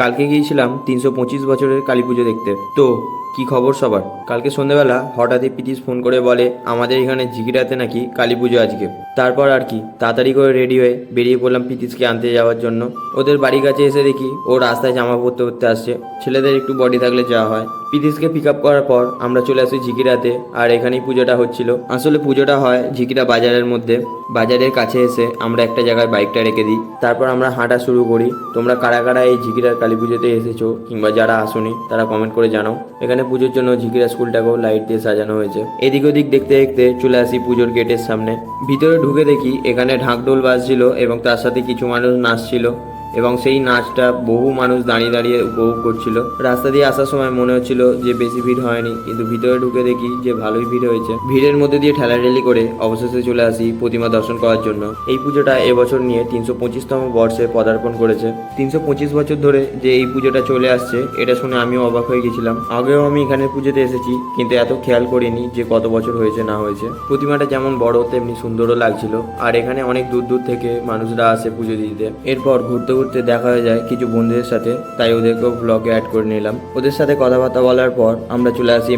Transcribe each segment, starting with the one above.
কালকে গিয়েছিলাম 325 বছরের কালী পুজো দেখতে। তো কি খবর সবার? কালকে সন্ধ্যেবেলা হঠাৎই পিতিস ফোন করে বলে আমাদের এখানে ঝিকিরাতে নাকি কালী পুজো আজকে। তারপর আর কি তাড়াতাড়ি করে রেডি হয়ে বেরিয়ে পড়লাম পিতিসকে আনতে যাওয়ার জন্য। ওদের বাড়ির কাছে এসে দেখি ও রাস্তায় জামা পরতে পরতে আসছে। ছেলেদের একটু বডি থাকলে যাওয়া হয়। পিতিসকে পিক আপ করার পর আমরা চলে আসি ঝিকিরাতে, আর এখানেই পুজোটা হচ্ছিল। আসলে পুজোটা হয় ঝিকিরা বাজারের মধ্যে। বাজারের কাছে এসে আমরা একটা জায়গায় বাইকটা রেখে দিই, তারপর আমরা হাঁটা শুরু করি। তোমরা কারা কারা এই ঝিকিরার কালী পুজোতে এসেছো কিংবা যারা আসোনি তারা কমেন্ট করে জানাও। এখানে পুজোর জন্য ঝিকিরা স্কুলটাকেও লাইট দিয়ে সাজানো হয়েছে। এদিক ওদিক দেখতে দেখতে চলে আসি পুজোর গেটের সামনে। ভিতরে ঢুকে দেখি এখানে ঢাকঢোল বাজছিল এবং তার সাথে কিছু মানুষ নাচছিল, এবং সেই নাচটা বহু মানুষ দাঁড়িয়ে দাঁড়িয়ে উপভোগ করছিল। রাস্তা দিয়ে আসার সময় মনে হচ্ছিল যে বেশি ভিড় হয়নি, কিন্তু ভিতরে ঢুকে দেখি যে ভালোই ভিড় হয়েছে। ভিড়ের মধ্যে দিয়ে ঠেলাঠেলি করে অবশেষে চলে আসি প্রতিমা দর্শন করার জন্য। এই পুজোটা এবছর নিয়ে 325তম বর্ষে পদার্পণ করেছে। 325 বছর ধরে যে এই পুজোটা চলে আসছে এটা শুনে আমিও অবাক হয়ে গেছিলাম। আগেও আমি এখানে পুজোতে এসেছি, কিন্তু এত খেয়াল করিনি যে কত বছর হয়েছে না হয়েছে। প্রতিমাটা যেমন বড় তেমনি সুন্দরও লাগছিল, আর এখানে অনেক দূর দূর থেকে মানুষরা আসে পুজো দিতে। এরপর ঘুরতে ঘুরতে দেখা হয়ে যায় কিছু বন্ধুদের সাথে, তাই ওদেরকেও ব্লগে অ্যাড করে নিলাম। ওদের সাথে কথাবার্তা বলার পর আমরা চলে আসি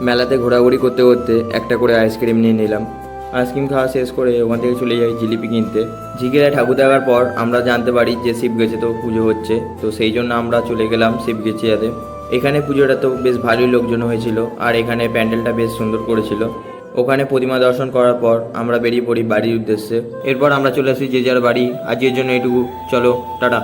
মেলাতে ঘোরাঘুরি করতে করতে একটা করে আইসক্রিম নিয়ে নিলাম। আইসক্রিম খাওয়া শেষ করে ওখান থেকে চলে যাই জিলিপি কিনতে। ঝিকিরায় ঠাকুর দেখার পর আমরা জানতে পারি যে শিবগেছে তো পুজো হচ্ছে, তো সেই জন্য আমরা চলে গেলাম শিবগেছিয়াতে। এখানে পুজোটা তো বেশ ভালোই লোকজন হয়েছিল, আর এখানে প্যান্ডেলটা বেশ সুন্দর করেছিল। ওখানে প্রতিমা দর্শন করার পর আমরা বেরিয়ে পড়ি বাড়ির উদ্দেশ্যে। এরপর আমরা চলে আসি যে যার বাড়ি। আজকের জন্য এটুকু, চলো টাটা।